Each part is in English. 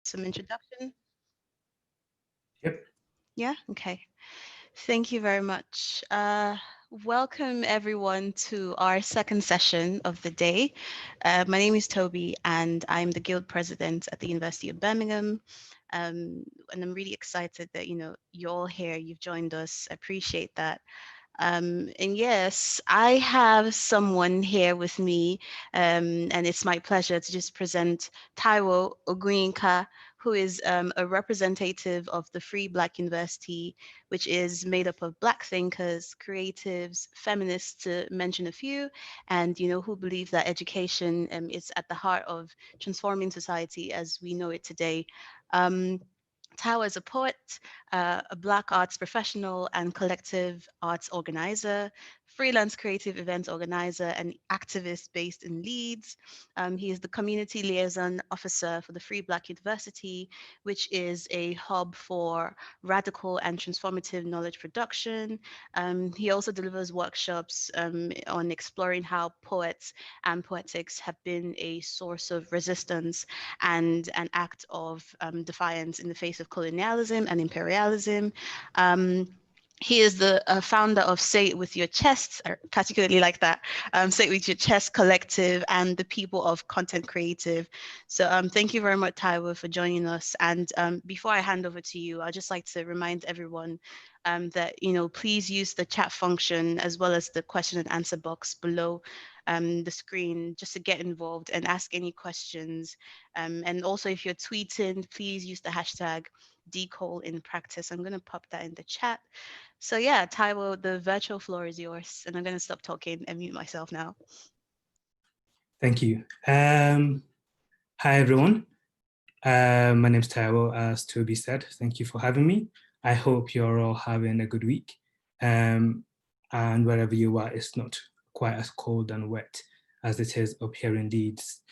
some introduction? Yep. Yeah, okay. Thank you very much. Welcome everyone to our second session of the day. My name is Toby and I'm the Guild President at the University of Birmingham. And I'm really excited that, you're all here, you've joined us. I appreciate that. And yes, I have someone here with me, and it's my pleasure to just present Taiwo Ogunyinka, who is a representative of the Free Black University, which is made up of Black thinkers, creatives, feminists, to mention a few, and who believe that education is at the heart of transforming society as we know it today. Um, Tao is a poet, a Black arts professional and collective arts organizer, freelance creative event organizer, and activist based in Leeds. He is the community liaison officer for the Free Black University, which is a hub for radical and transformative knowledge production. He also delivers workshops on exploring how poets and poetics have been a source of resistance and an act of defiance in the face of colonialism and imperialism. Um, he is the founder of Say It With Your Chest, I particularly like that, Say It With Your Chest Collective and the People of Content Creative. So thank you very much, Taiwo, for joining us. And before I hand over to you, I'd just like to remind everyone that, please use the chat function as well as the question and answer box below the screen just to get involved and ask any questions. And also, if you're tweeting, please use the hashtag Decol in practice. I'm going to pop that in the chat. So yeah, Taiwo, the virtual floor is yours, and I'm going to stop talking and mute myself now. Thank you. Hi, everyone. My name's Taiwo, as Toby said. Thank you for having me. I hope you're all having a good week. And wherever you are, it's not quite as cold and wet as it is up here in Leeds.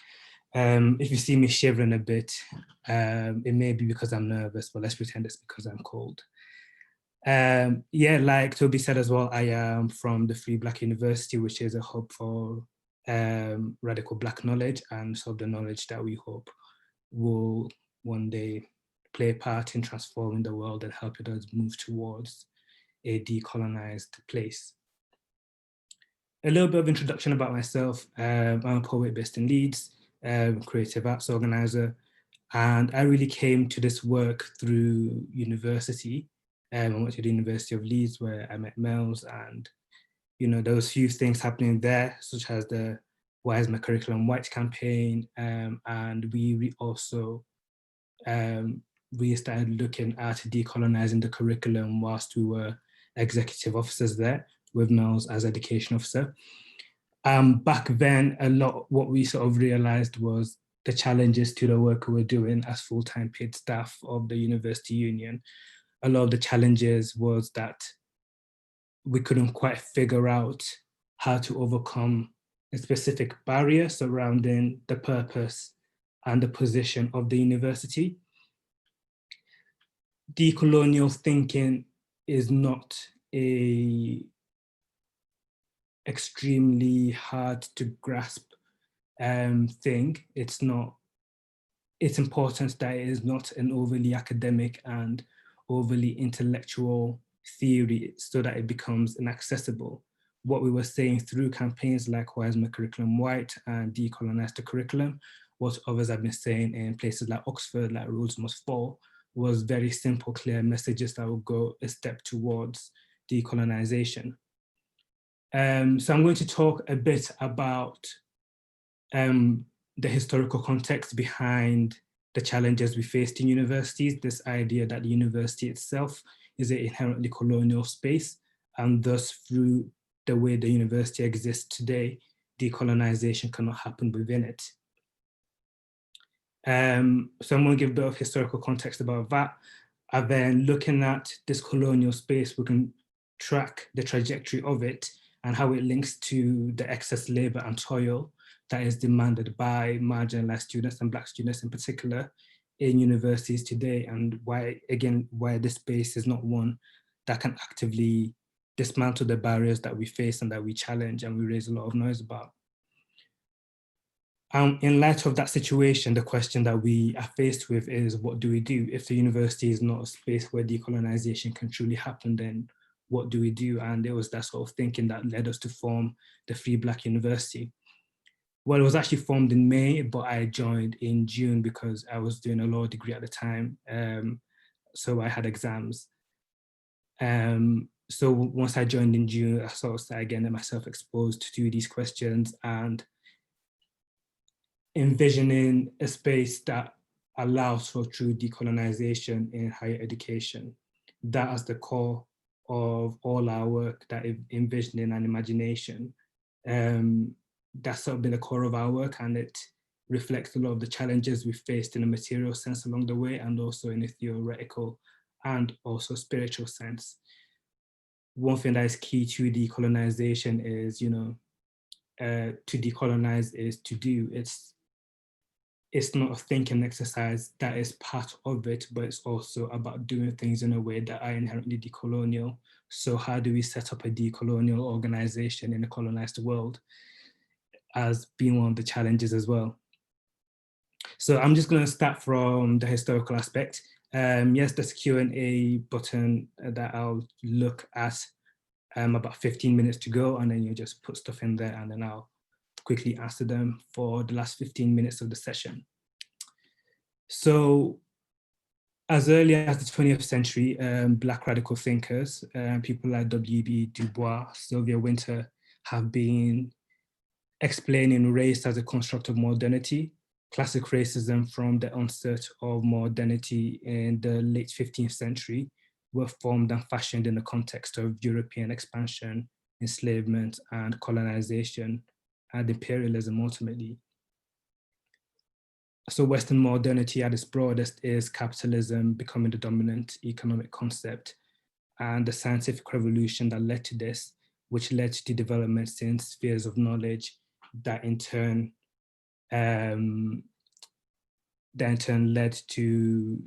If you see me shivering a bit, it may be because I'm nervous, but let's pretend it's because I'm cold. Yeah, like Toby said as well, I am from the Free Black University, which is a hub for radical Black knowledge and sort of the knowledge that we hope will one day play a part in transforming the world and helping us move towards a decolonized place. A little bit of introduction about myself. I'm a poet based in Leeds, creative arts organizer, and I really came to this work through university. I went to the University of Leeds where I met Mels, and there was a few things happening there, such as the Why is My Curriculum White campaign, and we also we started looking at decolonizing the curriculum whilst we were executive officers there, with Mels as education officer. Back then, a lot what we sort of realized was the challenges to the work we were doing as full-time paid staff of the university union. A lot of the challenges was that we couldn't quite figure out how to overcome a specific barrier surrounding the purpose and the position of the university. Decolonial thinking is not a extremely hard to grasp thing. It's important that it is not an overly academic and overly intellectual theory so that it becomes inaccessible. What we were saying through campaigns like Why is My Curriculum White and Decolonize the Curriculum, what others have been saying in places like Oxford, like Rules Must Fall, was very simple, clear messages that will go a step towards decolonization. So I'm going to talk a bit about the historical context behind the challenges we faced in universities, this idea that the university itself is an inherently colonial space, and thus through the way the university exists today, decolonization cannot happen within it. So I'm going to give a bit of historical context about that, and then looking at this colonial space, we can track the trajectory of it and how it links to the excess labor and toil that is demanded by marginalized students and Black students in particular in universities today, and why this space is not one that can actively dismantle the barriers that we face and that we challenge and we raise a lot of noise about. In light of that situation, the question that we are faced with is, what do we do? If the university is not a space where decolonization can truly happen, then what do we do? And it was that sort of thinking that led us to form the Free Black University. Well, it was actually formed in May, but I joined in June because I was doing a law degree at the time. So I had exams. So once I joined in June, I sort of started getting myself exposed to these questions and envisioning a space that allows for true decolonization in higher education. That as the core of all our work, that envisioning and imagination. That's sort of been the core of our work, and it reflects a lot of the challenges we faced in a material sense along the way, and also in a theoretical and also spiritual sense. One thing that is key to decolonization is, to decolonize is to do. It's not a thinking exercise that is part of it, but it's also about doing things in a way that are inherently decolonial. So how do we set up a decolonial organization in a colonized world as being one of the challenges as well? So I'm just going to start from the historical aspect. Yes, there's a Q&A button that I'll look at about 15 minutes to go, and then you just put stuff in there, and then I'll quickly answer them for the last 15 minutes of the session. So as early as the 20th century, Black radical thinkers, people like W.B. Du Bois, Sylvia Wynter, have been explaining race as a construct of modernity. Classic racism from the onset of modernity in the late 15th century were formed and fashioned in the context of European expansion, enslavement, and colonization, and imperialism ultimately. So Western modernity at its broadest is capitalism becoming the dominant economic concept, and the scientific revolution that led to this, which led to developments in spheres of knowledge that in turn led to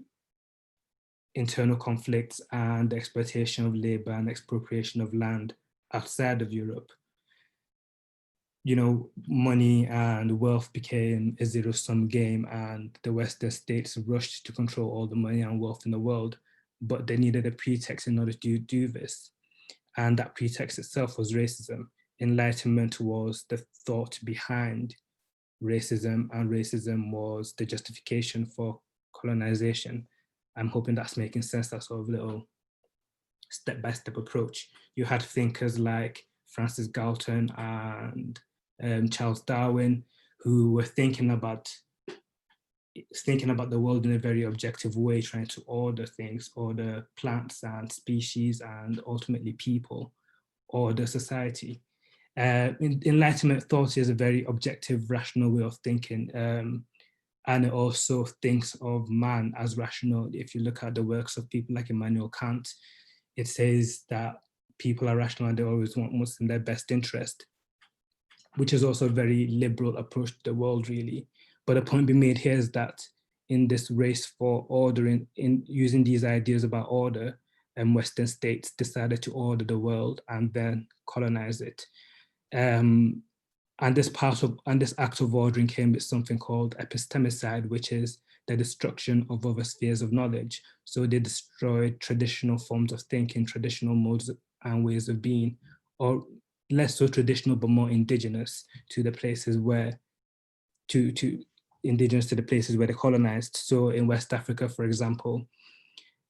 internal conflicts and the exploitation of labor and expropriation of land outside of Europe. Money and wealth became a zero-sum game, and the Western states rushed to control all the money and wealth in the world, but they needed a pretext in order to do this. And that pretext itself was racism. Enlightenment was the thought behind racism, and racism was the justification for colonization. I'm hoping that's making sense, that sort of little step-by-step approach. You had thinkers like Francis Galton and Charles Darwin, who were thinking about the world in a very objective way, trying to order things, order plants and species, and ultimately people, order society. Enlightenment thought is a very objective, rational way of thinking, and it also thinks of man as rational. If you look at the works of people like Immanuel Kant, it says that people are rational and they always want what's in their best interest, which is also a very liberal approach to the world, really. But the point being made here is that in this race for order, in using these ideas about order, Western states decided to order the world and then colonize it. And this act of ordering came with something called epistemicide, which is the destruction of other spheres of knowledge. So they destroyed traditional forms of thinking, traditional modes and ways of being, or less so traditional, but more indigenous to the places where, indigenous to the places where they colonized. So in West Africa, for example,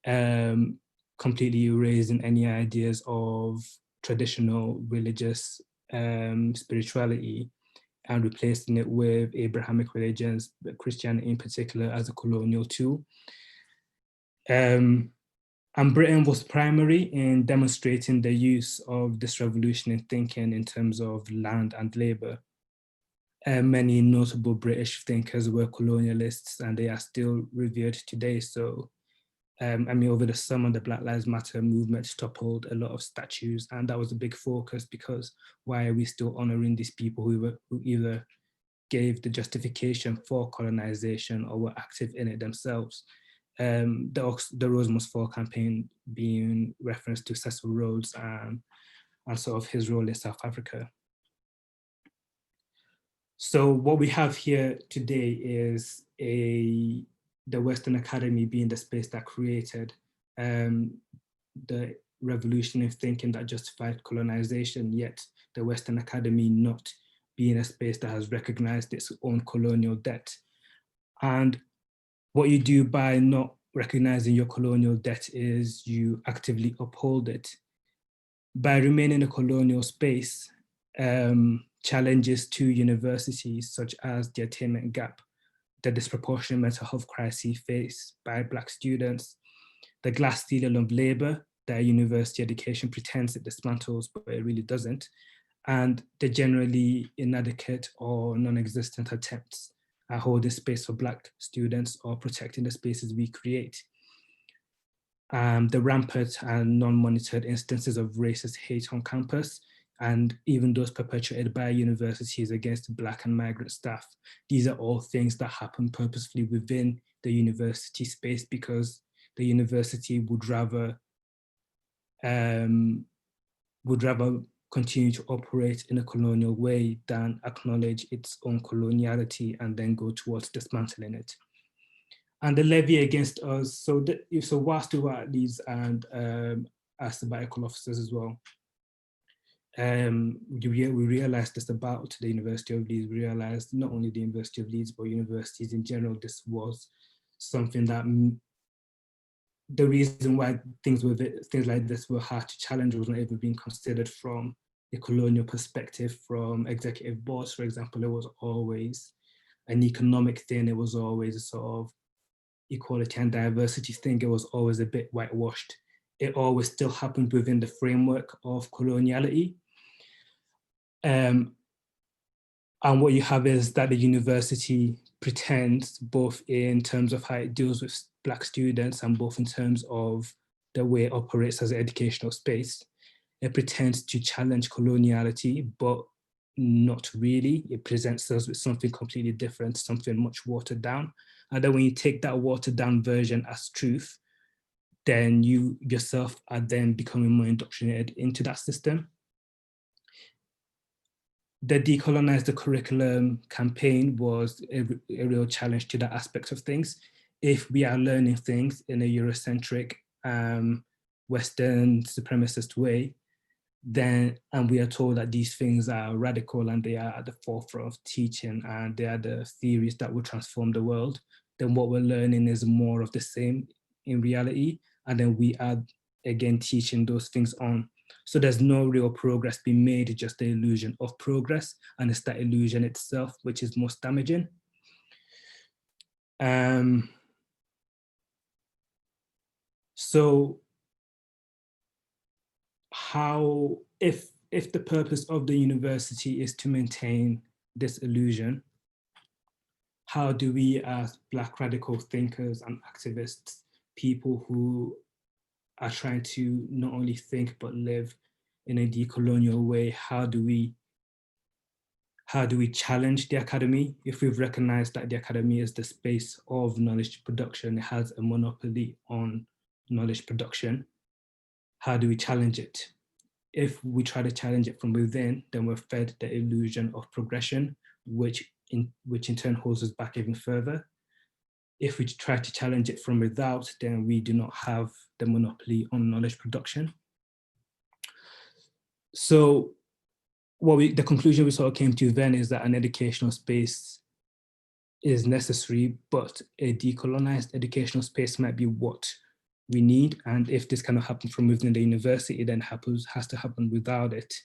completely erasing any ideas of traditional religious spirituality and replacing it with Abrahamic religions, Christianity in particular, as a colonial tool. And Britain was primary in demonstrating the use of this revolution in thinking in terms of land and labor. Many notable British thinkers were colonialists, and they are still revered today. So, over the summer, the Black Lives Matter movement toppled a lot of statues, and that was a big focus, because why are we still honoring these people who either gave the justification for colonization or were active in it themselves? The Rose Must Fall campaign being reference to Cecil Rhodes and sort of his role in South Africa. So what we have here today is the Western Academy being the space that created the revolutionary thinking that justified colonization, yet the Western Academy not being a space that has recognized its own colonial debt. And what you do by not recognizing your colonial debt is you actively uphold it. By remaining a colonial space, challenges to universities such as the attainment gap, the disproportionate mental health crisis faced by Black students, the glass ceiling of labor that university education pretends it dismantles, but it really doesn't, and the generally inadequate or non-existent attempts at holding space for Black students or protecting the spaces we create. The rampant and non-monitored instances of racist hate on campus, and even those perpetuated by universities against Black and migrant staff. These are all things that happen purposefully within the university space because the university would rather continue to operate in a colonial way than acknowledge its own coloniality and then go towards dismantling it. And the levy against us, so whilst we were at these and as sabbatical officers as well, we realized this about the University of Leeds. We realized not only the University of Leeds, but universities in general, this was something that the reason why things like this were hard to challenge was not ever being considered from a colonial perspective, from executive boards, for example. It was always an economic thing. It was always a sort of equality and diversity thing. It was always a bit whitewashed. It always still happened within the framework of coloniality. And what you have is that the university pretends, both in terms of how it deals with Black students and both in terms of the way it operates as an educational space, it pretends to challenge coloniality, but not really. It presents us with something completely different, something much watered down. And then when you take that watered down version as truth, then you yourself are then becoming more indoctrinated into that system. The Decolonize the Curriculum campaign was a real challenge to that aspect of things. If we are learning things in a Eurocentric, Western supremacist way, then, and we are told that these things are radical and they are at the forefront of teaching and they are the theories that will transform the world, then what we're learning is more of the same in reality. And then we are again teaching those things on. So there's no real progress being made, just the illusion of progress. And it's that illusion itself which is most damaging. So how, if the purpose of the university is to maintain this illusion, how do we as Black radical thinkers and activists, people who are trying to not only think but live in a decolonial way, how do we challenge the academy? If we've recognized that the academy is the space of knowledge production, it has a monopoly on knowledge production, how do we challenge it? If we try to challenge it from within, then we're fed the illusion of progression, which in turn holds us back even further. If we try to challenge it from without, then we do not have the monopoly on knowledge production. So the conclusion we sort of came to then is that an educational space is necessary, but a decolonized educational space might be what we need. And if this cannot happen from within the university, then has to happen without it.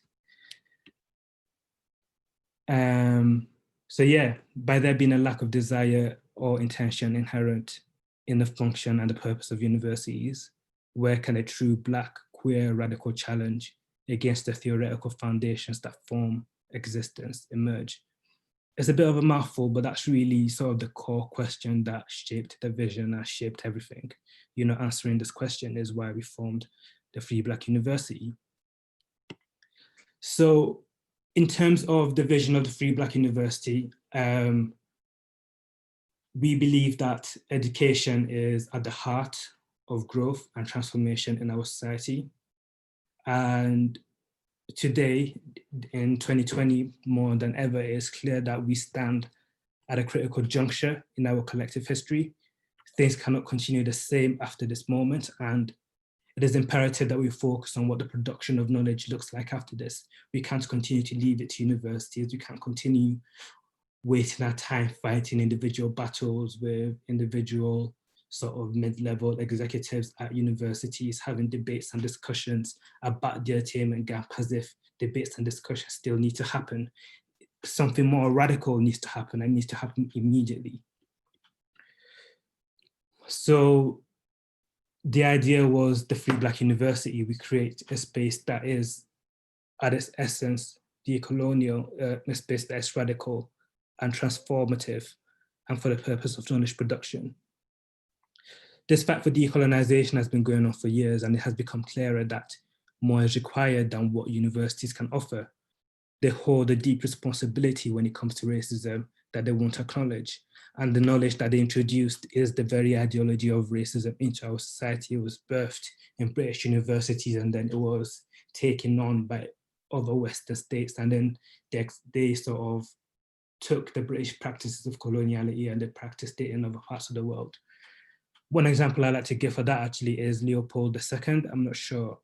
So yeah, by there being a lack of desire or intention inherent in the function and the purpose of universities, where can a true Black, queer, radical challenge against the theoretical foundations that form existence emerge? It's a bit of a mouthful, but that's really sort of the core question that shaped the vision and shaped everything. Answering this question is why we formed the Free Black University. So in terms of the vision of the Free Black University, we believe that education is at the heart of growth and transformation in our society. And today, in 2020, more than ever, it is clear that we stand at a critical juncture in our collective history. Things cannot continue the same after this moment, and it is imperative that we focus on what the production of knowledge looks like after this. We can't continue to leave it to universities. We can't continue wasting our time fighting individual battles with individual sort of mid-level executives at universities, having debates and discussions about the attainment gap as if debates and discussions still need to happen. Something more radical needs to happen and needs to happen immediately. So the idea was the Free Black University. We create a space that is, at its essence, decolonial, a space that is radical and transformative, and for the purpose of knowledge production. This fight for decolonization has been going on for years, and it has become clearer that more is required than what universities can offer. They hold a deep responsibility when it comes to racism that they won't acknowledge. And the knowledge that they introduced is the very ideology of racism into our society. It was birthed in British universities, and then it was taken on by other Western states. And then they sort of took the British practices of coloniality and they practiced it in other parts of the world. One example I like to give for that actually is Leopold II. I'm not sure.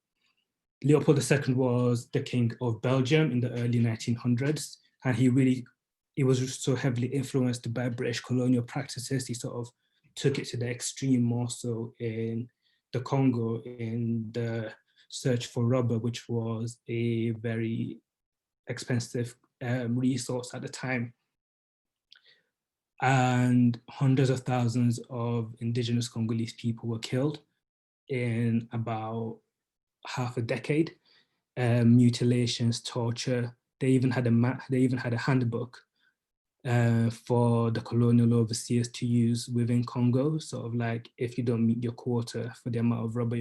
Leopold II was the king of Belgium in the early 1900s, and he was so heavily influenced by British colonial practices. He sort of took it to the extreme, more so in the Congo, in the search for rubber, which was a very expensive resource at the time. And hundreds of thousands of indigenous Congolese people were killed in about half a decade. Mutilations, torture. They even had a handbook for the colonial overseers to use within Congo. Sort of like, if you don't meet your quota for the amount of rubber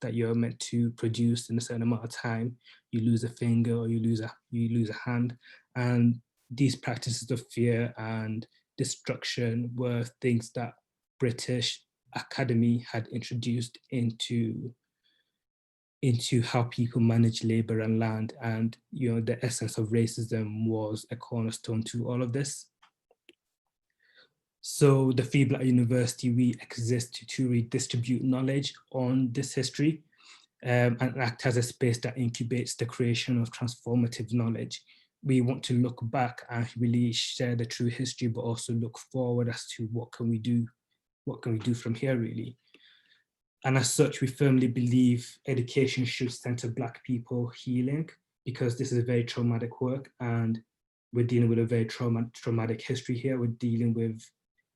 that you're meant to produce in a certain amount of time, you lose a finger or you lose a hand. And these practices of fear and destruction were things that British Academy had introduced into how people manage labor and land. And the essence of racism was a cornerstone to all of this. So the Free Black University, we exist to redistribute knowledge on this history and act as a space that incubates the creation of transformative knowledge. We want to look back and really share the true history, but also look forward as to what can we do from here, really. And as such, we firmly believe education should center Black people healing, because this is a very traumatic work and we're dealing with a very traumatic history here. We're dealing with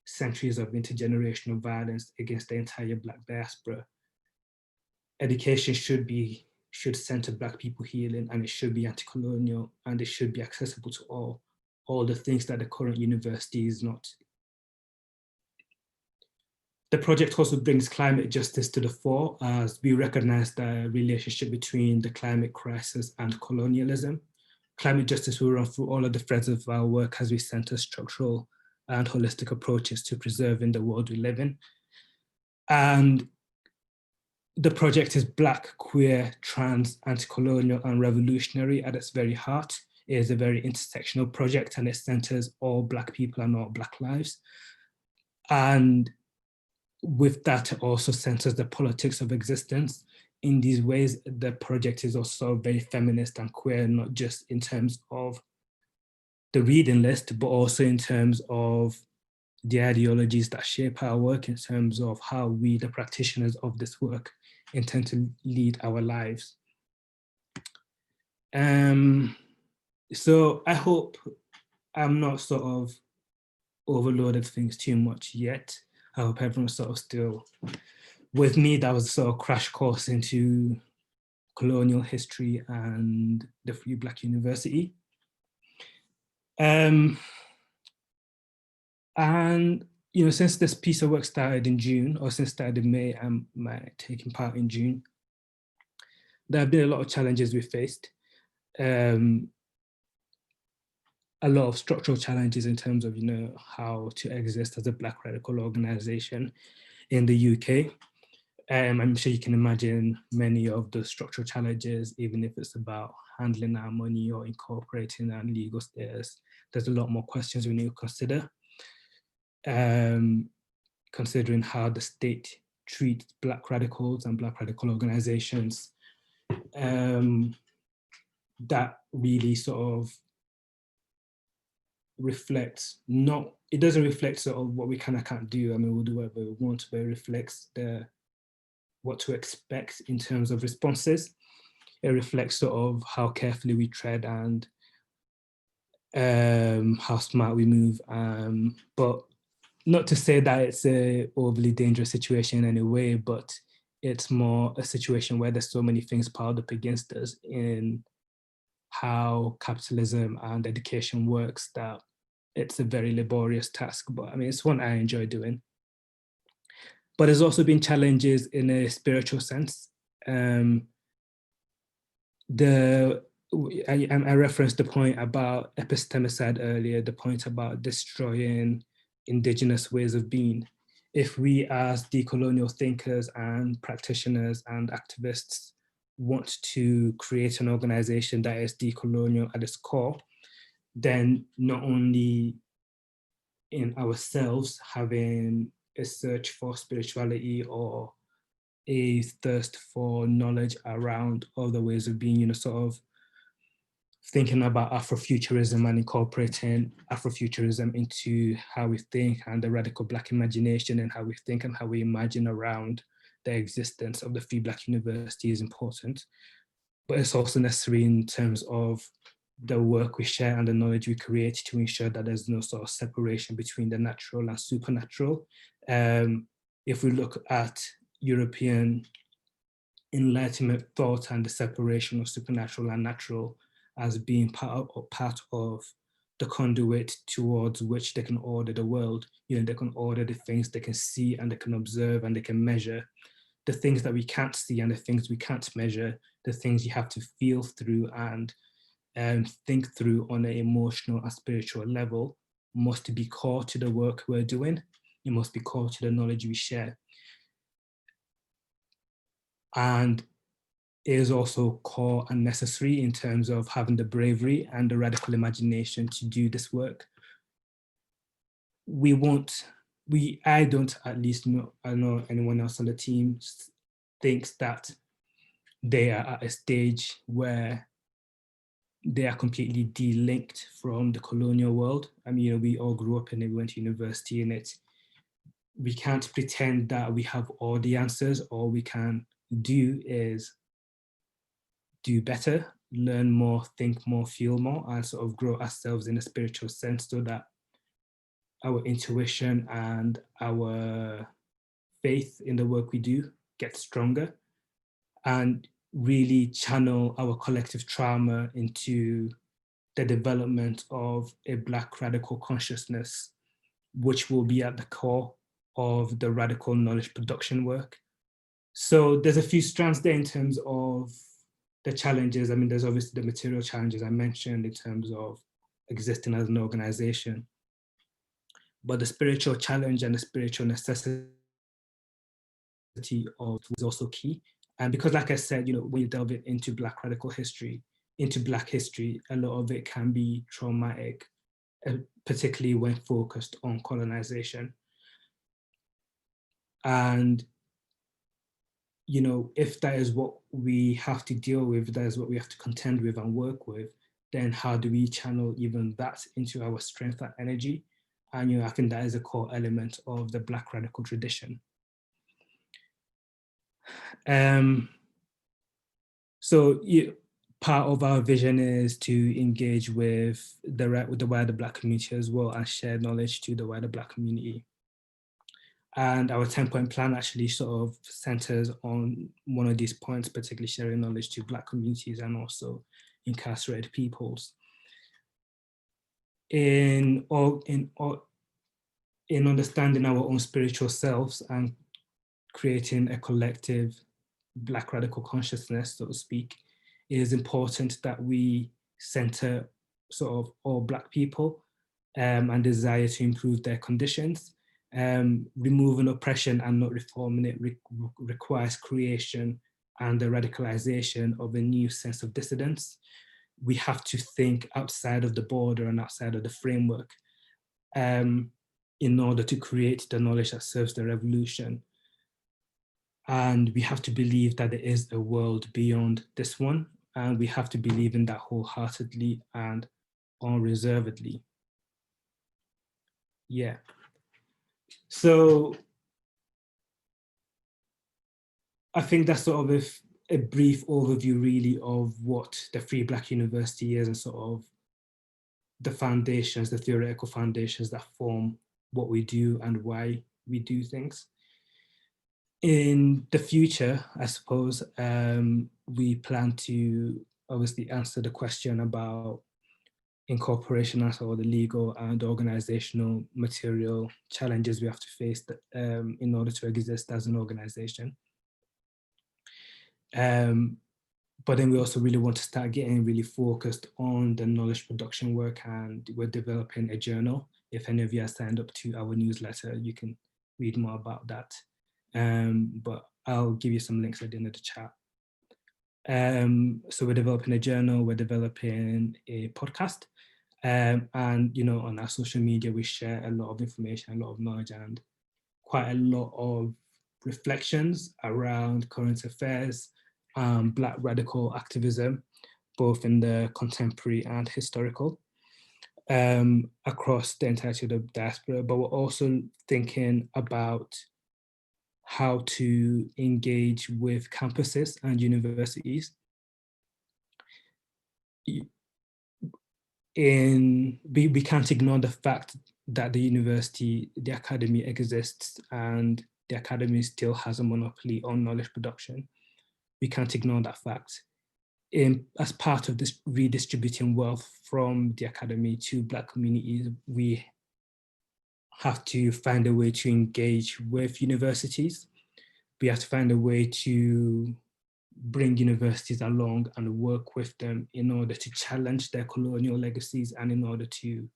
centuries of intergenerational violence against the entire Black diaspora. Education should center Black people healing, and it should be anti-colonial, and it should be accessible to all the things that the current university is not. The project also brings climate justice to the fore, as we recognize the relationship between the climate crisis and colonialism. Climate justice will run through all of the threads of our work as we center structural and holistic approaches to preserving the world we live in. And the project is Black, queer, trans, anti-colonial, and revolutionary at its very heart. It is a very intersectional project, and it centers all Black people and all Black lives. And with that, it also centers the politics of existence. In these ways, the project is also very feminist and queer, not just in terms of the reading list, but also in terms of the ideologies that shape our work, in terms of how we, the practitioners of this work, intend to lead our lives. So I hope I'm not sort of overloaded things too much yet. I hope everyone's sort of still with me. That was a sort of crash course into colonial history and the Free Black University. And since this piece of work started in June, or since started in May, I'm taking part in June, there have been a lot of challenges we faced. A lot of structural challenges in terms of, how to exist as a Black radical organization in the UK. I'm sure you can imagine many of the structural challenges, even if it's about handling our money or incorporating our legal status. There's a lot more questions we need to consider, considering how the state treats Black radicals and Black radical organizations. That really sort of reflects it doesn't reflect sort of what we kind of can't do. I mean, we'll do whatever we want, but it reflects what to expect in terms of responses. It reflects sort of how carefully we tread and how smart we move. But not to say that it's a overly dangerous situation in any way, but it's more a situation where there's so many things piled up against us in how capitalism and education works that it's a very laborious task. But I mean, it's one I enjoy doing. But there's also been challenges in a spiritual sense. I referenced the point about epistemicide earlier, the point about destroying indigenous ways of being. If we as decolonial thinkers and practitioners and activists want to create an organization that is decolonial at its core, then not only in ourselves having a search for spirituality or a thirst for knowledge around other ways of being, sort of thinking about Afrofuturism and incorporating Afrofuturism into how we think and the radical Black imagination and how we think and how we imagine around the existence of the Free Black University is important. But it's also necessary in terms of the work we share and the knowledge we create to ensure that there's no sort of separation between the natural and supernatural. If we look at European Enlightenment thought and the separation of supernatural and natural as being part of the conduit towards which they can order the world, they can order the things they can see and they can observe and they can measure. The things that we can't see and the things we can't measure, the things you have to feel through and think through on an emotional and spiritual level must be core to the work we're doing. It must be core to the knowledge we share. And it is also core and necessary in terms of having the bravery and the radical imagination to do this work. I don't at least know, I know anyone else on the team thinks that they are at a stage where they are completely de-linked from the colonial world. I mean, we all grew up and we went to university in it. We can't pretend that we have all the answers. All we can do is do better, learn more, think more, feel more, and sort of grow ourselves in a spiritual sense so that our intuition and our faith in the work we do gets stronger, and really channel our collective trauma into the development of a Black radical consciousness, which will be at the core of the radical knowledge production work. So there's a few strands there in terms of the challenges. I mean, there's obviously the material challenges I mentioned in terms of existing as an organization, but the spiritual challenge and the spiritual necessity of is also key. And because, like I said, when you delve into Black radical history, into Black history, a lot of it can be traumatic, particularly when focused on colonization. And if that is what we have to deal with, that is what we have to contend with and work with, then how do we channel even that into our strength and energy? And I think that is a core element of the Black radical tradition. So part of our vision is to engage with the wider Black community as well and share knowledge to the wider Black community. And our 10-point plan actually sort of centers on one of these points, particularly sharing knowledge to Black communities and also incarcerated peoples. In understanding our own spiritual selves and creating a collective Black radical consciousness, so to speak, it is important that we center sort of all Black people and desire to improve their conditions. Removing oppression and not reforming it requires creation and the radicalization of a new sense of dissidence. We have to think outside of the border and outside of the framework in order to create the knowledge that serves the revolution. And we have to believe that there is a world beyond this one, and we have to believe in that wholeheartedly and unreservedly. Yeah. So I think that's sort of a brief overview really of what the Free Black University is and sort of the foundations, the theoretical foundations that form what we do and why we do things. In the future, I suppose, we plan to obviously answer the question about incorporation as all the legal and organizational material challenges we have to face in order to exist as an organization. But then we also really want to start getting really focused on the knowledge production work, and we're developing a journal. If any of you are signed up to our newsletter, you can read more about that. But I'll give you some links at the end of the chat. So we're developing a journal, we're developing a podcast, and on our social media, we share a lot of information, a lot of knowledge, and quite a lot of reflections around current affairs, Black radical activism, both in the contemporary and historical, across the entirety of the diaspora. But we're also thinking about how to engage with campuses and universities we can't ignore the fact that the university, the academy exists, and the academy still has a monopoly on knowledge production. We can't ignore that fact. As part of this redistributing wealth from the academy to Black communities, we have to find a way to engage with universities. We have to find a way to bring universities along and work with them in order to challenge their colonial legacies and in order to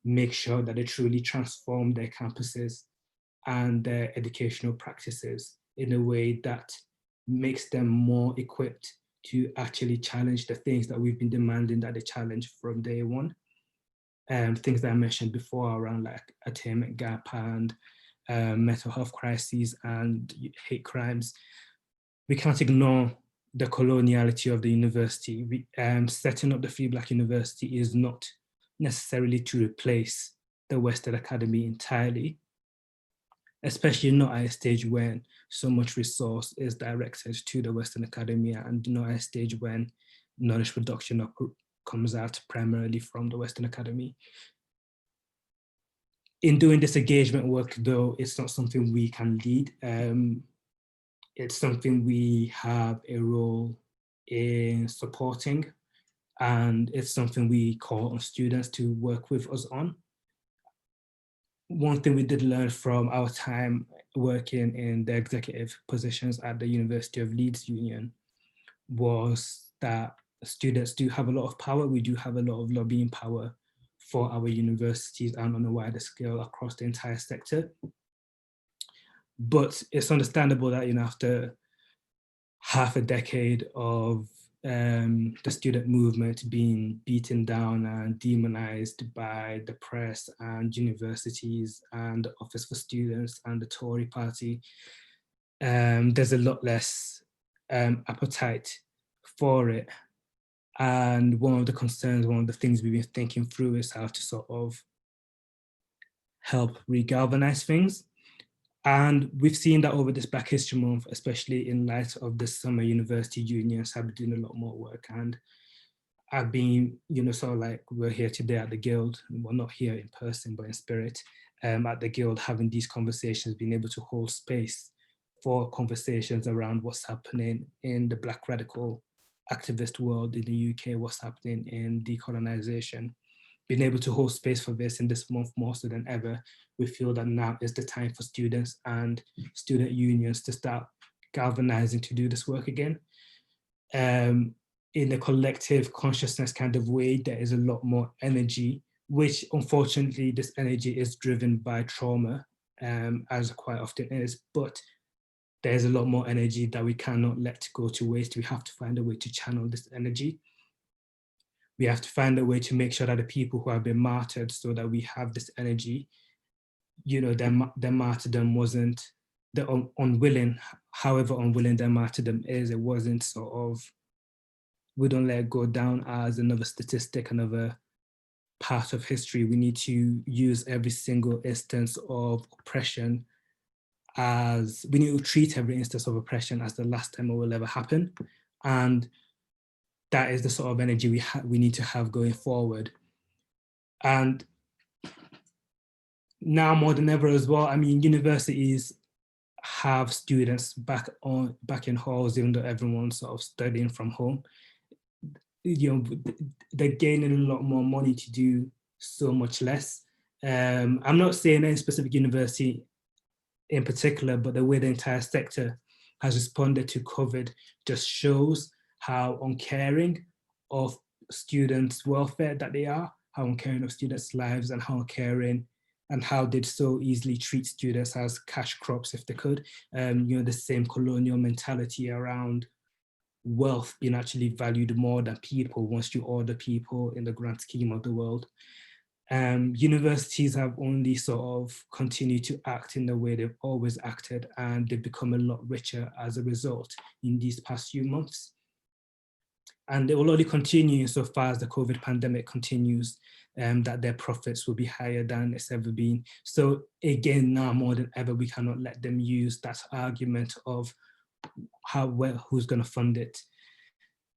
make sure that they truly transform their campuses and their educational practices in a way that makes them more equipped to actually challenge the things that we've been demanding that they challenge from day one. Things that I mentioned before around like attainment gap and mental health crises and hate crimes. We can't ignore the coloniality of the university. Setting up the Free Black University is not necessarily to replace the Western Academy entirely, especially not at a stage when so much resource is directed to the Western Academy and not at a stage when knowledge production comes out primarily from the Western Academy. In doing this engagement work, though, it's not something we can lead. It's something we have a role in supporting, and it's something we call on students to work with us on. One thing we did learn from our time working in the executive positions at the University of Leeds Union was that students do have a lot of power. We do have a lot of lobbying power for our universities and on a wider scale across the entire sector. But it's understandable that, after half a decade of the student movement being beaten down and demonized by the press and universities and the Office for Students and the Tory party, there's a lot less appetite for it. And one of the concerns, one of the things we've been thinking through is how to sort of help re-galvanize things. And we've seen that over this Black History Month, especially in light of the summer university unions have been doing a lot more work. And I've been, sort of like we're here today at the Guild, well, not here in person, but in spirit, at the Guild, having these conversations, being able to hold space for conversations around what's happening in the Black radical activist world in the UK, what's happening in decolonization. Being able to hold space for this in this month more so than ever, we feel that now is the time for students and student unions to start galvanizing to do this work again. In a collective consciousness kind of way, there is a lot more energy, which unfortunately this energy is driven by trauma as quite often is, but there's a lot more energy that we cannot let go to waste. We have to find a way to channel this energy. We have to find a way to make sure that the people who have been martyred, so that we have this energy, their martyrdom wasn't the unwilling, however unwilling their martyrdom is, it wasn't sort of, we don't let it go down as another statistic, another part of history. We need to use every single instance of oppression as, we need to treat every instance of oppression as the last time it will ever happen. And that is the sort of energy we need to have going forward. And now more than ever as well, I mean, universities have students back in halls, even though everyone's sort of studying from home. They're gaining a lot more money to do so much less. I'm not saying any specific university in particular, but the way the entire sector has responded to COVID just shows how uncaring of students' welfare that they are, how uncaring of students' lives, and how uncaring and how they'd so easily treat students as cash crops if they could. The same colonial mentality around wealth being actually valued more than people once you order people in the grand scheme of the world. Universities have only sort of continued to act in the way they've always acted, and they've become a lot richer as a result in these past few months. And they will only continue so far as the COVID pandemic continues, that their profits will be higher than it's ever been. So again, now more than ever, we cannot let them use that argument of who's going to fund it.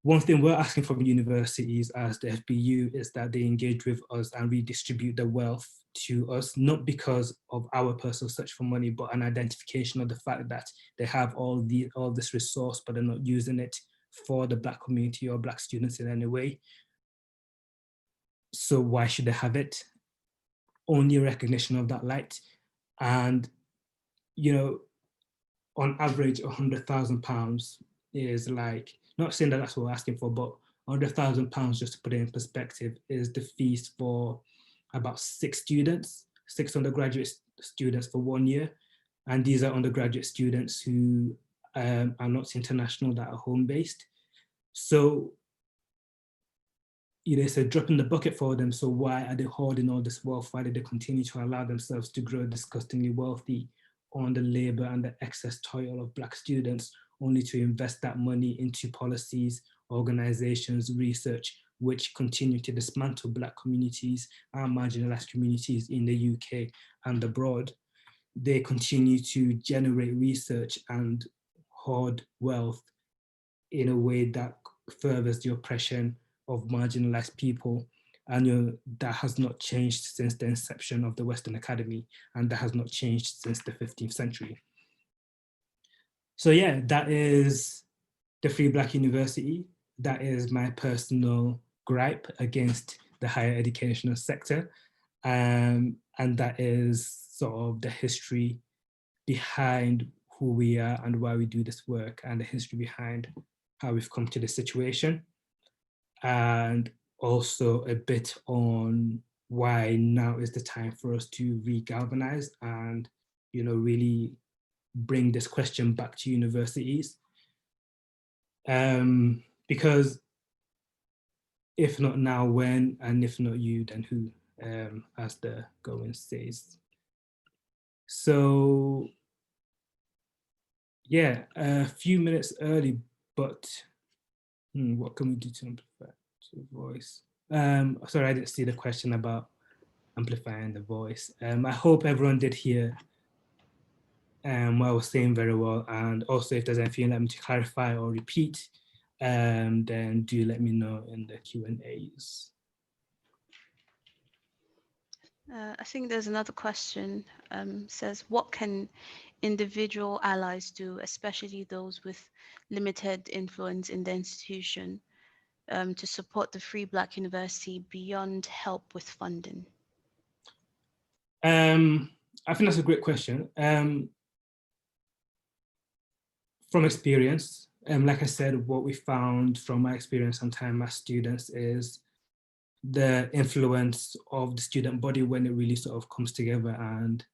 One thing we're asking from universities as the FBU is that they engage with us and redistribute the wealth to us, not because of our personal search for money, but an identification of the fact that they have all this resource, but they're not using it for the Black community or Black students in any way. So why should they have it? Only a recognition of that light. And, on average, £100,000 is like, not saying that that's what we're asking for, but £100,000, just to put it in perspective, is the fees for about 6 undergraduate students for 1 year. And these are undergraduate students who are not international, that are home-based. So, it's a drop in the bucket for them. So why are they hoarding all this wealth? Why do they continue to allow themselves to grow disgustingly wealthy on the labor and the excess toil of Black students, only to invest that money into policies, organizations, research, which continue to dismantle Black communities and marginalized communities in the UK and abroad? They continue to generate research and hoard wealth in a way that furthers the oppression of marginalized people. And that has not changed since the inception of the Western Academy, and that has not changed since the 15th century. So yeah, that is the Free Black University. That is my personal gripe against the higher educational sector. And that is sort of the history behind who we are and why we do this work, and the history behind how we've come to this situation. And also a bit on why now is the time for us to re-galvanize and, really bring this question back to universities. Because if not now, when? And if not you, then who, as the going says. So yeah, a few minutes early, but what can we do to amplify the voice? Sorry, I didn't see the question about amplifying the voice. I hope everyone did hear what I was saying very well. And also, if there's anything you'd like me to clarify or repeat, then do let me know in the Q&As. I think there's another question, says, what can individual allies do, especially those with limited influence in the institution, to support the Free Black University beyond help with funding? I think that's a great question. From experience, like I said, what we found from my experience and time as students is the influence of the student body when it really sort of comes together and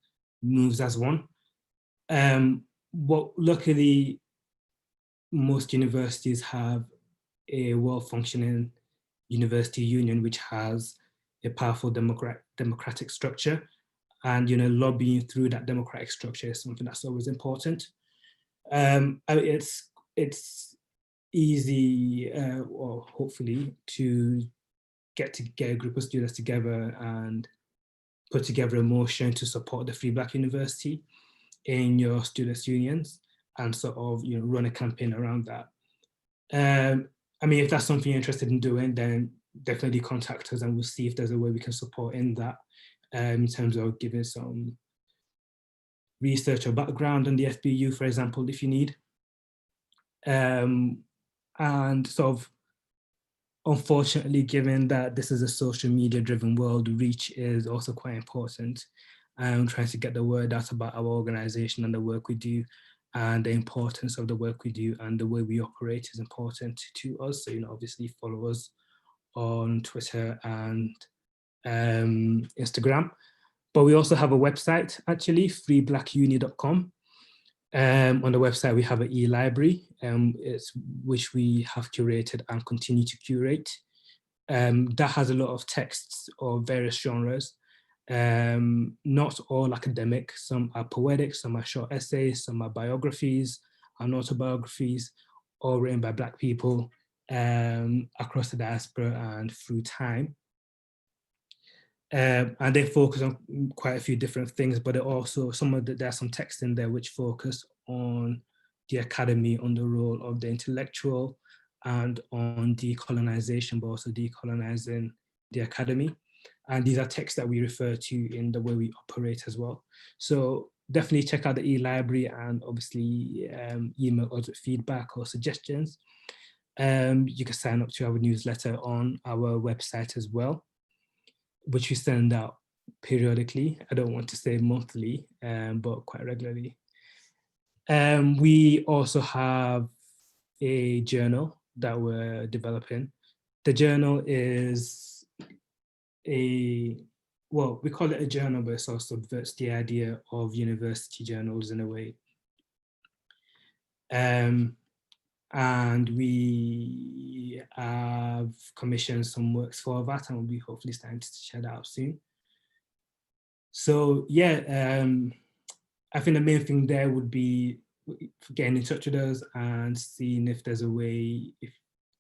moves as one. What luckily most universities have a well-functioning university union which has a powerful democratic structure, and lobbying through that democratic structure is something that's always important. It's easy, or hopefully, to get a group of students together and put together a motion to support the Free Black University in your students' unions, and sort of run a campaign around that. I mean, if that's something you're interested in doing, then definitely contact us and we'll see if there's a way we can support in that, in terms of giving some research or background on the FBU, for example, if you need. And sort of, unfortunately, given that this is a social media driven world, reach is also quite important. Trying to get the word out about our organization and the work we do, and the importance of the work we do and the way we operate is important to us. So, obviously follow us on Twitter and Instagram. But we also have a website, actually, freeblackuni.com. On the website, we have an e-library, which we have curated and continue to curate. That has a lot of texts of various genres, not all academic. Some are poetic, some are short essays, some are biographies and autobiographies, all written by Black people across the diaspora and through time. And they focus on quite a few different things, but also there's some text in there which focus on the academy, on the role of the intellectual, and on decolonization, but also decolonizing the academy. And these are texts that we refer to in the way we operate as well. So definitely check out the e-library, and obviously email us with feedback or suggestions. You can sign up to our newsletter on our website as well, which we send out periodically. I don't want to say monthly, but quite regularly. We also have a journal that we're developing. The journal is we call it a journal, but it sort of subverts the idea of university journals in a way. And we have commissioned some works for that, and we'll be hopefully starting to share that out soon. So yeah, I think the main thing there would be getting in touch with us and seeing if there's a way,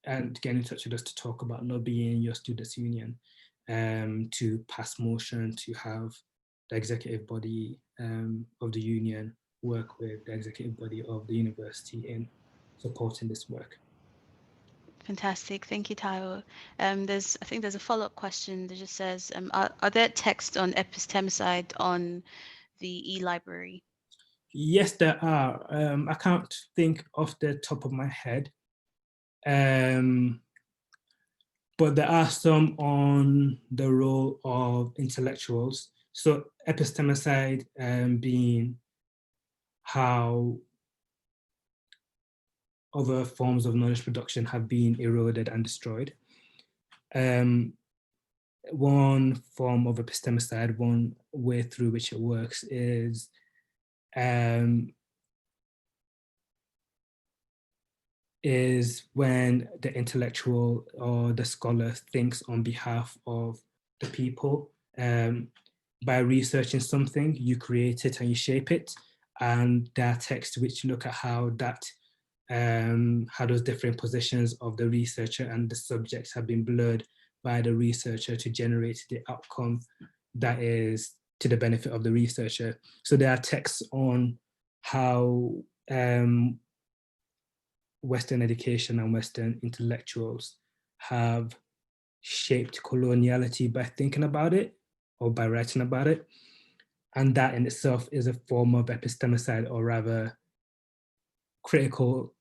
and getting in touch with us to talk about lobbying your students' union, to pass motion to have the executive body of the union work with the executive body of the university in supporting this work. Fantastic. Thank you, Taiwo. I think there's a follow-up question that just says, are there texts on epistemicide on the e-library? Yes, there are. I can't think off the top of my head, but there are some on the role of intellectuals. So epistemicide being how other forms of knowledge production have been eroded and destroyed. One form of epistemicide, one way through which it works is when the intellectual or the scholar thinks on behalf of the people. By researching something, you create it and you shape it. And there are texts which look at how those different positions of the researcher and the subjects have been blurred by the researcher to generate the outcome that is to the benefit of the researcher. So there are texts on how Western education and Western intellectuals have shaped coloniality by thinking about it or by writing about it. And that in itself is a form of epistemicide, or rather critical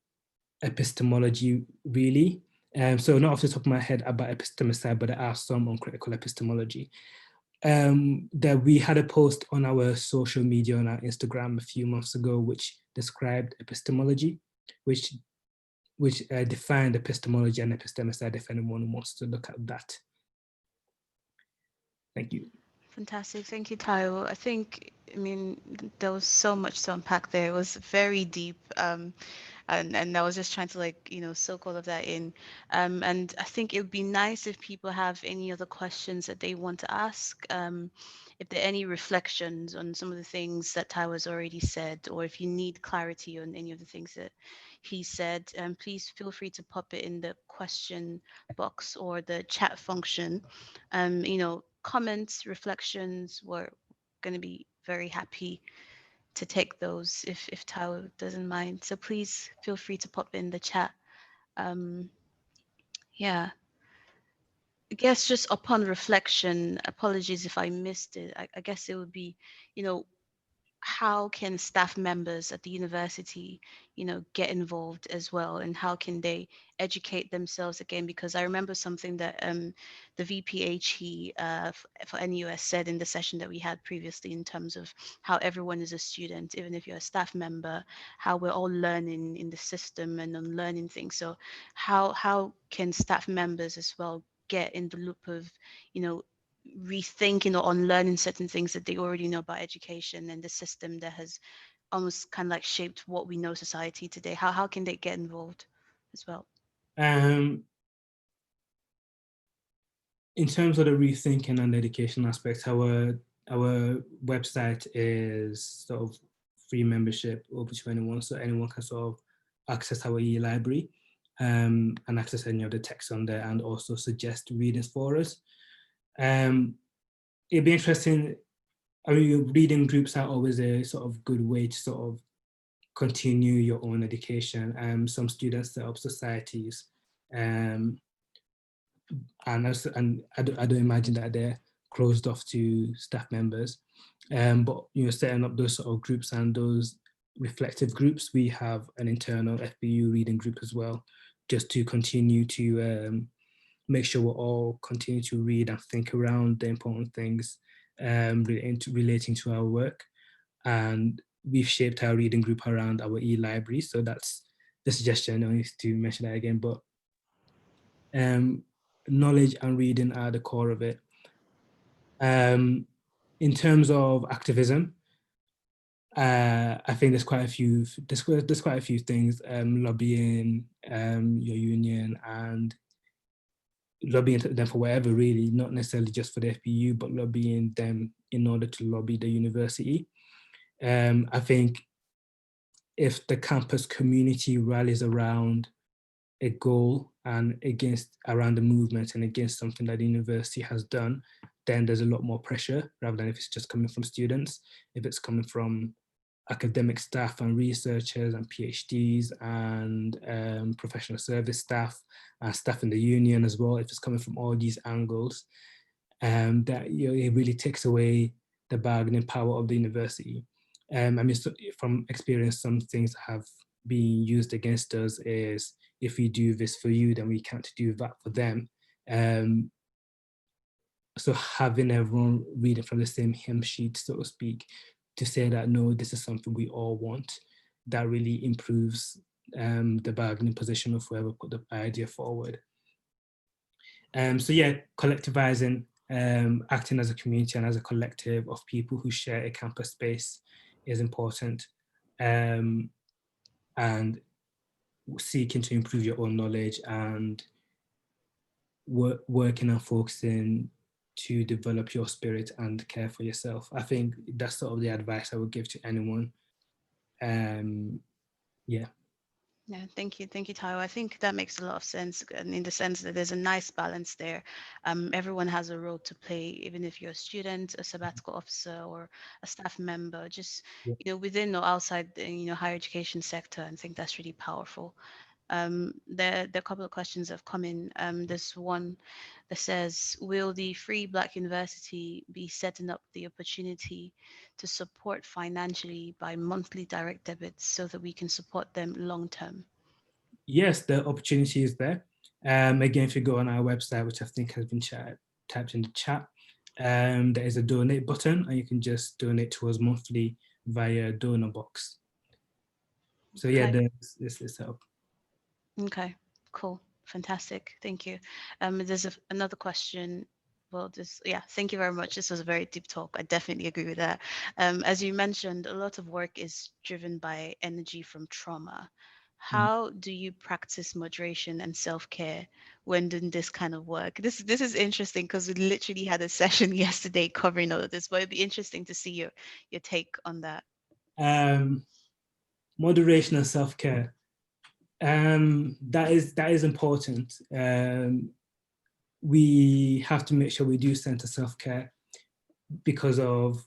epistemology, really. So not off the top of my head about epistemicide, but there are some on critical epistemology. That we had a post on our social media, on our Instagram a few months ago, which described epistemology, which defined epistemology and epistemicide, if anyone wants to look at that. Thank you. Fantastic. Thank you, Tayo. I mean, there was so much to unpack there. It was very deep. And I was just trying to like, soak all of that in. And I think it would be nice if people have any other questions that they want to ask. If there are any reflections on some of the things that Tayo has already said, or if you need clarity on any of the things that he said, please feel free to pop it in the question box or the chat function. Comments, reflections, we're going to be very happy to take those if Tao doesn't mind. So please feel free to pop in the chat. Um, yeah, I guess just upon reflection, apologies if I missed it. I guess it would be, you know, how can staff members at the university, get involved as well, and how can they educate themselves again? Because I remember something that the VPHE for NUS said in the session that we had previously in terms of how everyone is a student, even if you're a staff member, how we're all learning in the system and unlearning things. So how can staff members as well get in the loop of, you know, rethinking or unlearning certain things that they already know about education and the system that has almost kind of like shaped what we know society today? How can they get involved as well? Um, in terms of the rethinking and education aspect, our website is sort of free membership open to anyone, so anyone can sort of access our e-library and access any of the text on there, and also suggest readings for us. It'd be interesting. I mean, reading groups are always a sort of good way to sort of continue your own education. Some students set up societies, um, and I don't imagine that they're closed off to staff members. But setting up those sort of groups and those reflective groups, we have an internal FBU reading group as well, just to continue to make sure we're all continue to read and think around the important things relating to our work. And we've shaped our reading group around our e-library. So that's the suggestion. I need to mention that again, but um, knowledge and reading are the core of it. In terms of activism, I think there's quite a few things, lobbying your union and lobbying them for whatever, really, not necessarily just for the FPU, but lobbying them in order to lobby the university. I think if the campus community rallies around a goal and against around the movement and against something that the university has done, then there's a lot more pressure rather than if it's just coming from students. If it's coming from academic staff and researchers and PhDs and professional service staff and staff in the union as well, if it's coming from all these angles, that it really takes away the bargaining power of the university. I mean, so from experience, some things have been used against us is if we do this for you, then we can't do that for them. Um, so having everyone reading from the same hymn sheet, so to speak, to say that no, this is something we all want, that really improves the bargaining position of whoever put the idea forward. So yeah, collectivizing, acting as a community and as a collective of people who share a campus space is important, and seeking to improve your own knowledge and working and focusing to develop your spirit and care for yourself. I think that's sort of the advice I would give to anyone. Yeah. Yeah, thank you, Tayo. I think that makes a lot of sense, and in the sense that there's a nice balance there. Everyone has a role to play, even if you're a student, a sabbatical officer, or a staff member. Just Yeah. within or outside the higher education sector. I think that's really powerful. There are a couple of questions that have come in. There's one that says, will the Free Black University be setting up the opportunity to support financially by monthly direct debits so that we can support them long term? Yes, the opportunity is there. Again, if you go on our website, which I think has been typed in the chat, there is a donate button and you can just donate to us monthly via donor box. So yeah, Okay. this is help. Okay. Cool. Fantastic. Thank you. There's another question. Well, this, yeah, thank you very much. This was a very deep talk. I definitely agree with that. As you mentioned, a lot of work is driven by energy from trauma. Mm. How do you practice moderation and self-care when doing this kind of work? This is interesting because we literally had a session yesterday covering all of this, but it'd be interesting to see your take on that. Um, Moderation and self-care. That is important. We have to make sure we do center self-care because of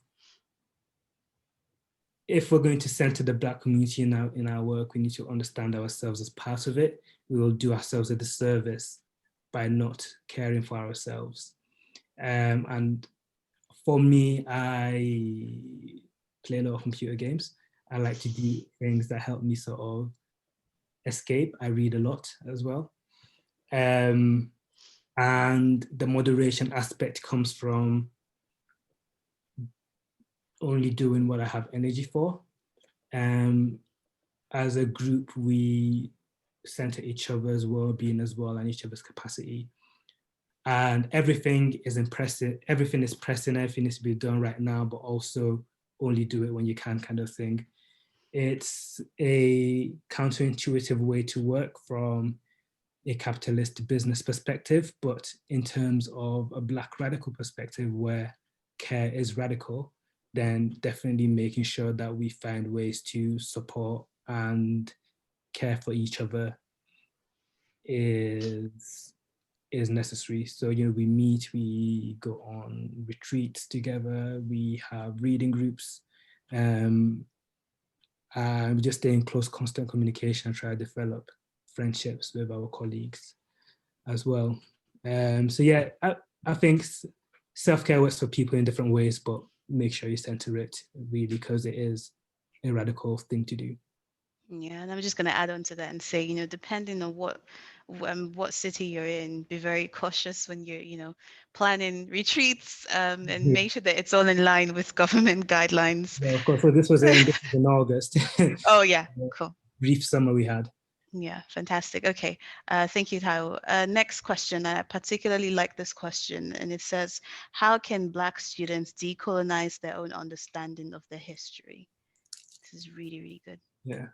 if we're going to center the Black community in our work, we need to understand ourselves as part of it. We will do ourselves a disservice by not caring for ourselves. And for me, I play a lot of computer games. I like to do things that help me sort of escape. I read a lot as well. Um, and the moderation aspect comes from only doing what I have energy for. Um, as a group, we center each other's well-being as well and each other's capacity. And everything is pressing, everything needs to be done right now, but also only do it when you can, kind of thing. It's a counterintuitive way to work from a capitalist business perspective, but in terms of a Black radical perspective where care is radical, then definitely making sure that we find ways to support and care for each other is necessary. So, we meet, we go on retreats together, we have reading groups, um, and we just stay in close, constant communication and try to develop friendships with our colleagues as well. So yeah, I think self-care works for people in different ways, but make sure you center it really because it is a radical thing to do. Yeah, and I'm just going to add on to that and say, depending on what city you're in, be very cautious when you're, planning retreats, and Yeah, make sure that it's all in line with government guidelines. yeah, of course. So this was in August. Oh yeah, cool. Brief summer we had. Yeah, fantastic. Okay, thank you, Tao. Next question. I particularly like this question, and it says, "How can Black students decolonize their own understanding of their history?" This is really, really good. Yeah,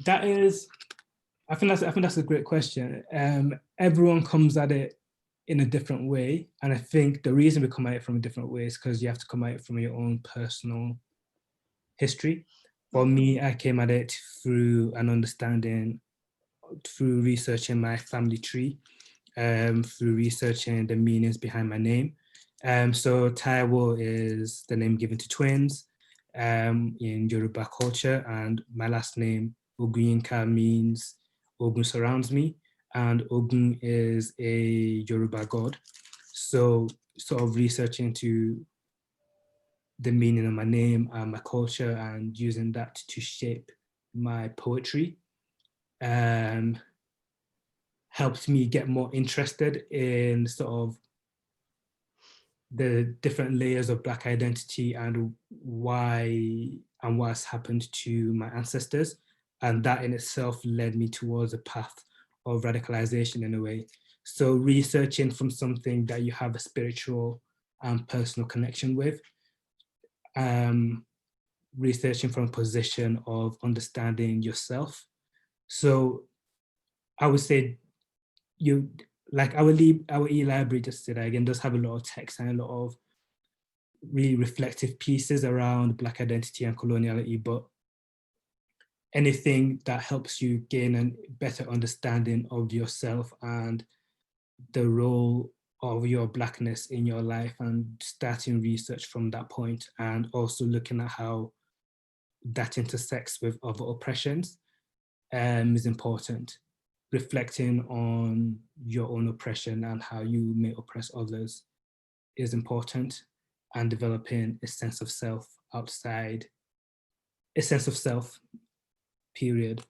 that is. I think that's a great question. Everyone comes at it in a different way, and I think the reason we come at it from a different way is because you have to come at it from your own personal history. For Mm-hmm. me, I came at it through an understanding, through researching my family tree, through researching the meanings behind my name. So Taiwo is the name given to twins in Yoruba culture, and my last name Oguyinka means Ogun surrounds me, and Ogun is a Yoruba god. So sort of researching into the meaning of my name and my culture and using that to shape my poetry um, helped me get more interested in sort of the different layers of Black identity and what's happened to my ancestors. And that in itself led me towards a path of radicalization in a way. So researching from something that you have a spiritual and personal connection with, um, researching from a position of understanding yourself. So I would say you like our e-library just today again does have a lot of text and a lot of really reflective pieces around Black identity and coloniality, but anything that helps you gain a better understanding of yourself and the role of your Blackness in your life and starting research from that point and also looking at how that intersects with other oppressions is important. Reflecting on your own oppression and how you may oppress others is important, and developing a sense of self outside, a sense of self, period.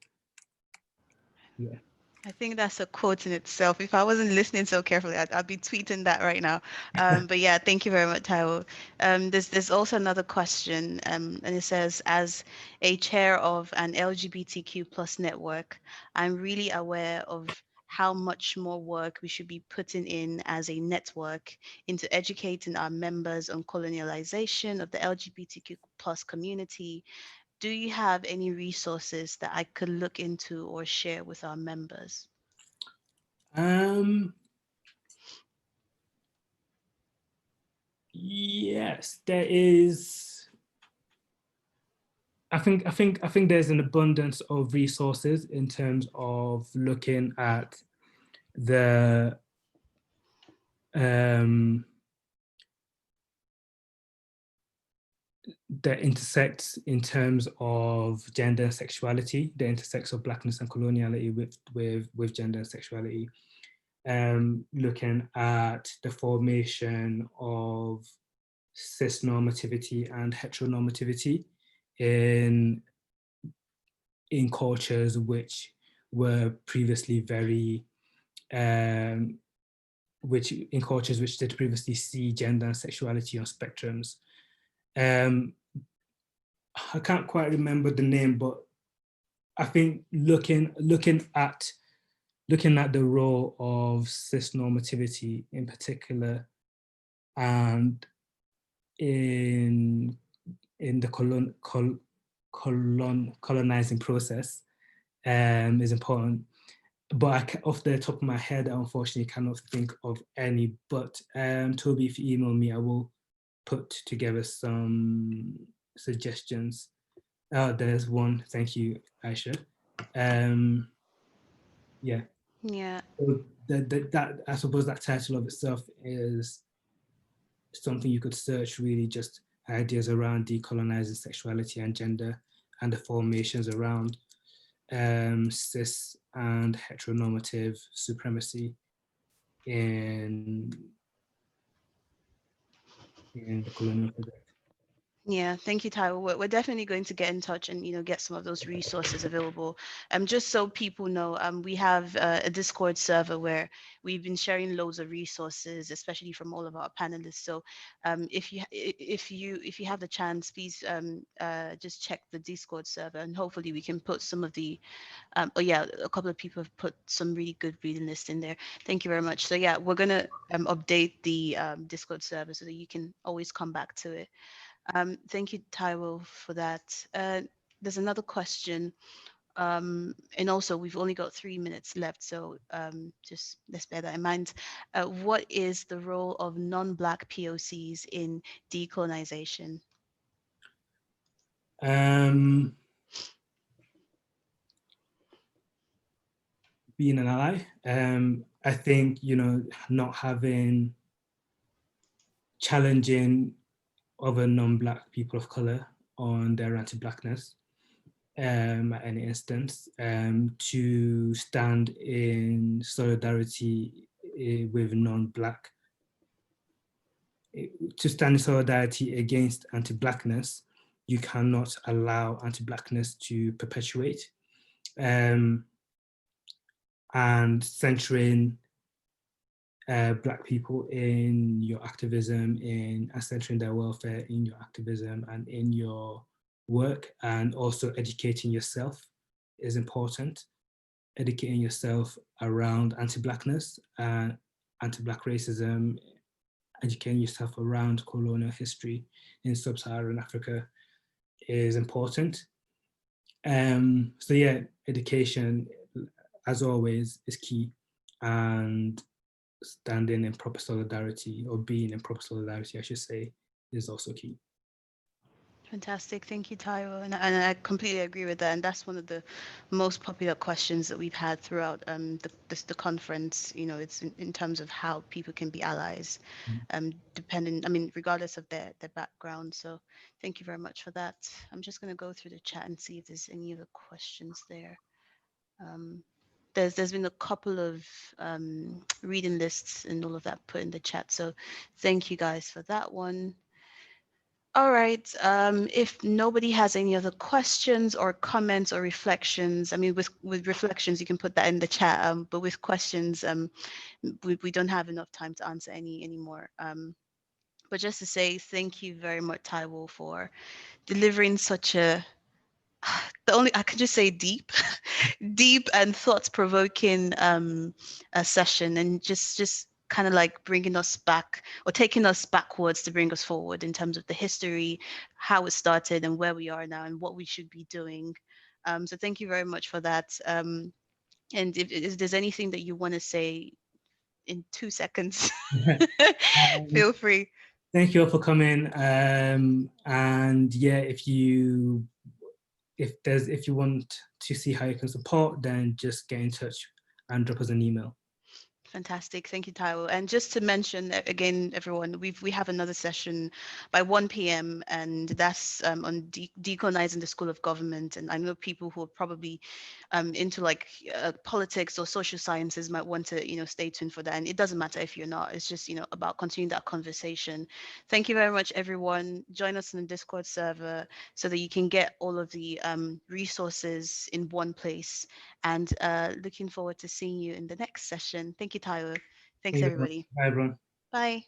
Yeah. I think that's a quote in itself. If I wasn't listening so carefully, I'd be tweeting that right now. But yeah, thank you very much, Taiwo. There's also another question, and it says, as a chair of an LGBTQ plus network, I'm really aware of how much more work we should be putting in as a network into educating our members on colonialization of the LGBTQ plus community. Do you have any resources that I could look into or share with our members? Um, yes, there is. I think there's an abundance of resources in terms of looking at the um, that intersects in terms of gender and sexuality, the intersects of blackness and coloniality with gender and sexuality. Looking at the formation of cis normativity and heteronormativity in in cultures which were previously very um, which in cultures which did previously see gender and sexuality on spectrums. Um, I can't quite remember the name, but I think looking at the role of cis normativity in particular, and in the colonizing process, is important. But off the top of my head, I unfortunately cannot think of any. But Toby, if you email me, I will put together some suggestions. There's one. Thank you, Aisha. Um, yeah. Yeah. So that I suppose that title of itself is something you could search, really, just ideas around decolonizing sexuality and gender and the formations around cis and heteronormative supremacy in the colonial project. Yeah, thank you, Tyler. We're definitely going to get in touch and get some of those resources available. Just so people know, we have a Discord server where we've been sharing loads of resources, especially from all of our panelists. So, if you have the chance, please just check the Discord server, and hopefully we can put some of the oh yeah, a couple of people have put some really good reading lists in there. Thank you very much. So yeah, we're gonna update the Discord server so that you can always come back to it. Thank you, Taiwo, for that. There's another question. And also, we've only got 3 minutes left, so just let's bear that in mind. What is the role of non-Black POCs in decolonization? Um, Being an ally, I think not having challenging other non-black people of color on their anti-blackness at any instance, to stand in solidarity with non-black, to stand in solidarity against anti-blackness. You cannot allow anti-blackness to perpetuate, um, and centering Black people in your activism, in centering their welfare in your activism and in your work, and also educating yourself is important. Educating yourself around anti-blackness, anti-black racism, educating yourself around colonial history in sub-Saharan Africa is important. So yeah, education, as always, is key, and standing in proper solidarity, or being in proper solidarity, I should say, is also key. Fantastic. Thank you, Tyro. And I completely agree with that. And that's one of the most popular questions that we've had throughout the conference. It's in terms of how people can be allies, depending, I mean, regardless of their background. So thank you very much for that. I'm just going to go through the chat and see if there's any other questions there. Um, there's been a couple of reading lists and all of that put in the chat. So thank you guys for that one. All right. If nobody has any other questions or comments or reflections, I mean, with reflections, you can put that in the chat. But with questions, we don't have enough time to answer any anymore. But just to say thank you very much, Taiwo, for delivering such a the only I can just say deep, deep and thought-provoking a session, and just kind of like bringing us back or taking us backwards to bring us forward in terms of the history, how it started, and where we are now, and what we should be doing. So thank you very much for that. And if there's anything that you want to say in 2 seconds, Um, feel free. Thank you all for coming. And yeah, if you want to see how you can support, then just get in touch and drop us an email. Fantastic. Thank you, Taiwo. And just to mention again, everyone, we have another session by 1 p.m. and that's on decolonizing the school of government. And I know people who are probably into like politics or social sciences might want to, stay tuned for that. And it doesn't matter if you're not. It's just, about continuing that conversation. Thank you very much, everyone. Join us in the Discord server so that you can get all of the resources in one place, and looking forward to seeing you in the next session. Thank you, Tyler. Thanks, Thank you very much. everybody. Bye, everyone. Bye.